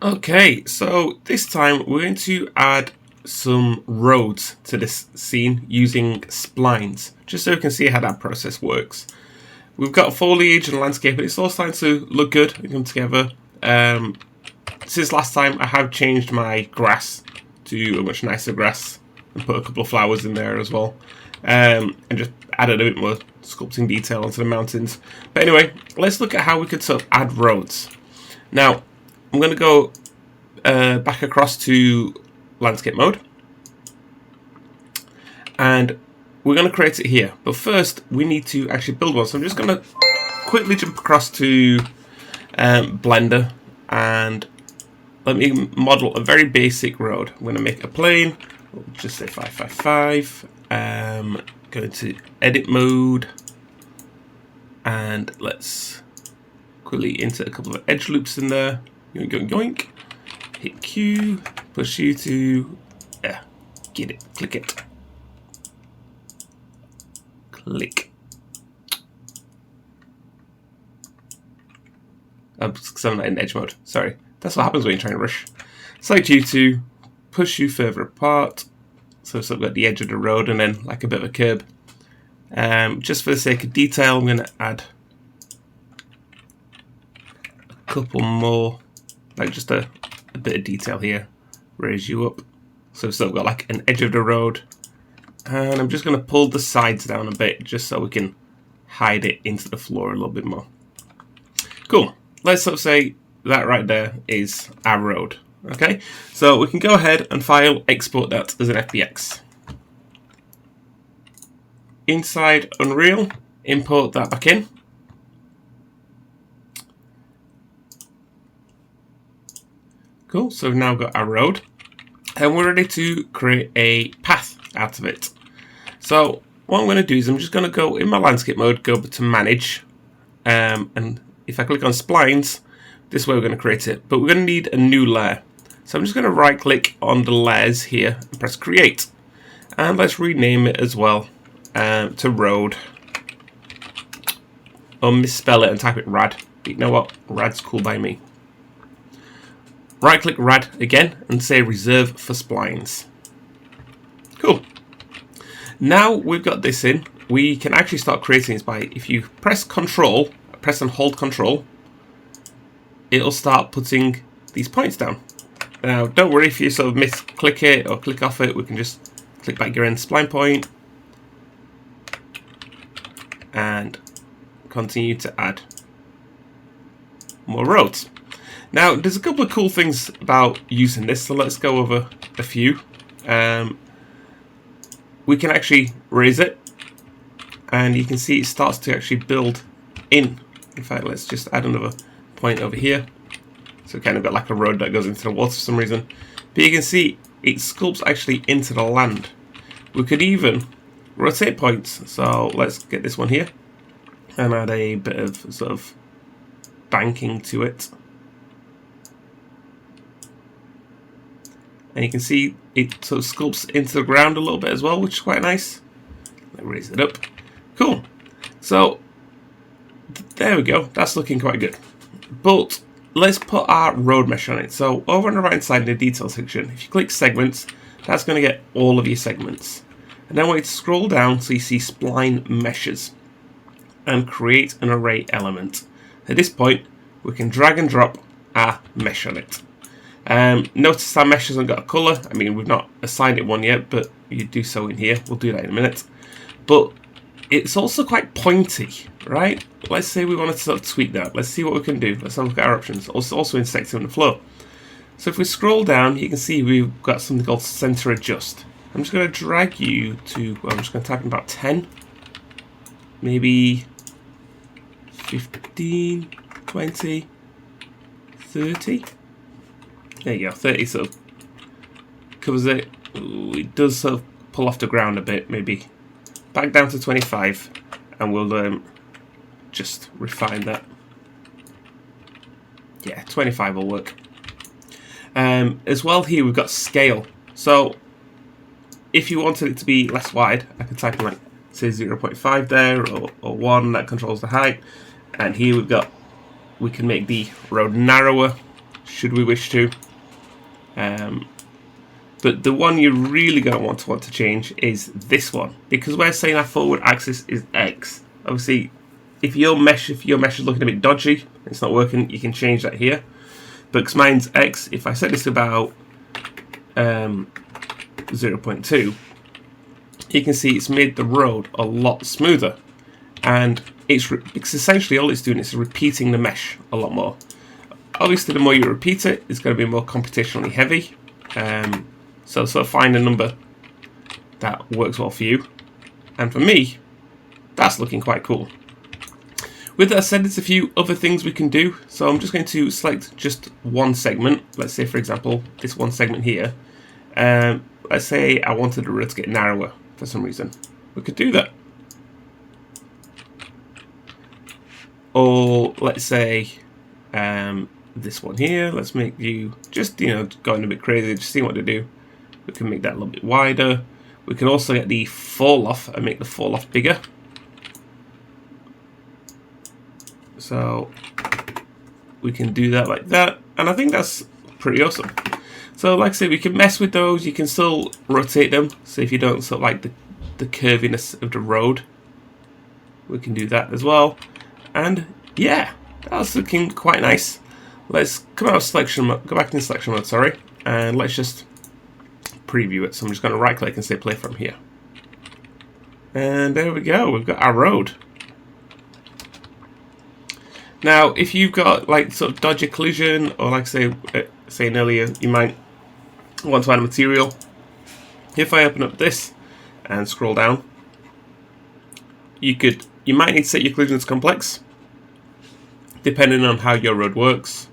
Okay, so this time we're going to add some roads to this scene using splines, just so we can see how that process works. We've got foliage and landscape, and it's all starting to look good and come together. Since last time, I have changed my grass to a much nicer grass and put a couple of flowers in there as well, and just added a bit more sculpting detail onto the mountains. But anyway, let's look at how we could sort of add roads. Now, I'm going to go back across to landscape mode, and we're going to create it here. But first, we need to actually build one. So I'm just going to quickly jump across to Blender, and let me model a very basic road. I'm going to make a plane. We'll just say 555. Go to edit mode, and let's quickly insert a couple of edge loops in there. Yoink, yoink, yoink. Hit Q, push you to, get it, click it. Click. Because I'm not in edge mode, sorry. That's what happens when you try and rush. Select you to push you further apart. So I've got the edge of the road and then like a bit of a curb. Just for the sake of detail, I'm going to add a couple more, like just a bit of detail here. Raise you up. So we've still got like an edge of the road. And I'm just going to pull the sides down a bit just so we can hide it into the floor a little bit more. Cool. Let's sort of say that right there is our road. Okay, so we can go ahead and file, export that as an FBX. Inside Unreal, import that back in. Cool, so we've now got our road, and we're ready to create a path out of it. So what I'm going to do is I'm just going to go in my landscape mode, go over to manage, and if I click on splines, this way we're going to create it, but we're going to need a new layer. So I'm just going to right click on the layers here and press create, and let's rename it as well to road, or misspell it and type it rad. But you know what, rad's cool by me. Right click rad again and say reserve for splines. Cool. Now we've got this in, we can actually start creating this by, if you press and hold control, it'll start putting these points down. Now don't worry if you sort of misclick it or click off it, we can just click back your end spline point and continue to add more roads. Now there's a couple of cool things about using this, so let's go over a few. We can actually raise it, and you can see it starts to actually build in. In fact, let's just add another point over here. So kind of got like a road that goes into the water for some reason. But you can see it sculpts actually into the land. We could even rotate points. So let's get this one here and add a bit of sort of banking to it. And you can see it sort of sculpts into the ground a little bit as well, which is quite nice. Let me raise it up. Cool. So there we go. That's looking quite good. But let's put our road mesh on it. So over on the right side in the detail section, if you click segments, that's going to get all of your segments. And then we need to scroll down so you see spline meshes and create an array element. At this point, we can drag and drop our mesh on it. Notice our mesh hasn't got a colour. I mean, we've not assigned it one yet, but you do so in here. We'll do that in a minute. But it's also quite pointy, right? Let's say we wanted to sort of tweak that. Let's see what we can do. Let's have a look at our options. Also intersecting on the flow. So if we scroll down, you can see we've got something called center adjust. I'm just going to drag you to, well, I'm just going to type in about 10, maybe 15, 20, 30. There you go, 30 sort of covers it. Ooh, it does sort of pull off the ground a bit, maybe back down to 25, and we'll just refine that. Yeah, 25 will work. As well here we've got scale. So if you wanted it to be less wide, I could type in like say 0.5 there, or 1, that controls the height. And here we can make the road narrower. should we wish to. But the one you're really going to want to change is this one, because we're saying our forward axis is X. Obviously, if your mesh is looking a bit dodgy, it's not working, you can change that here. But because mine's X, if I set this to about 0.2, you can see it's made the road a lot smoother. And it's essentially all it's doing is repeating the mesh a lot more. Obviously, the more you repeat it, it's going to be more computationally heavy. So sort of find a number that works well for you. And for me, that's looking quite cool. With that said, there's a few other things we can do. So I'm just going to select just one segment. Let's say, for example, this one segment here. Let's say I wanted the road to get narrower for some reason. We could do that. Or let's say this one here. Let's make you just, going a bit crazy, just see what to do. We can make that a little bit wider. We can also get the fall off and make the fall off bigger. So we can do that like that, and I think that's pretty awesome. So like I say, we can mess with those. You can still rotate them. So if you don't sort of like the curviness of the road, we can do that as well. And yeah, that's looking quite nice. Let's come out of selection mode, go back into selection mode, sorry, and let's just preview it. So I'm just going to right click and say play from here. And there we go, we've got our road. Now, if you've got like sort of dodgy collision, or like saying earlier, you might want to add a material. If I open up this and scroll down, you might need to set your collisions complex, depending on how your road works.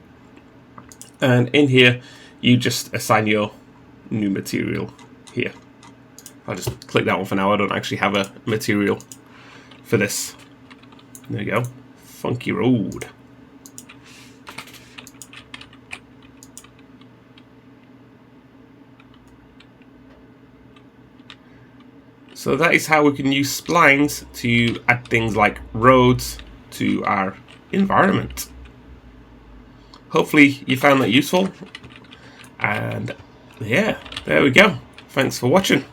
And in here, you just assign your new material here. I'll just click that one for now. I don't actually have a material for this. There you go. Funky road. So that is how we can use splines to add things like roads to our environment. Hopefully you found that useful. And yeah, there we go. Thanks for watching.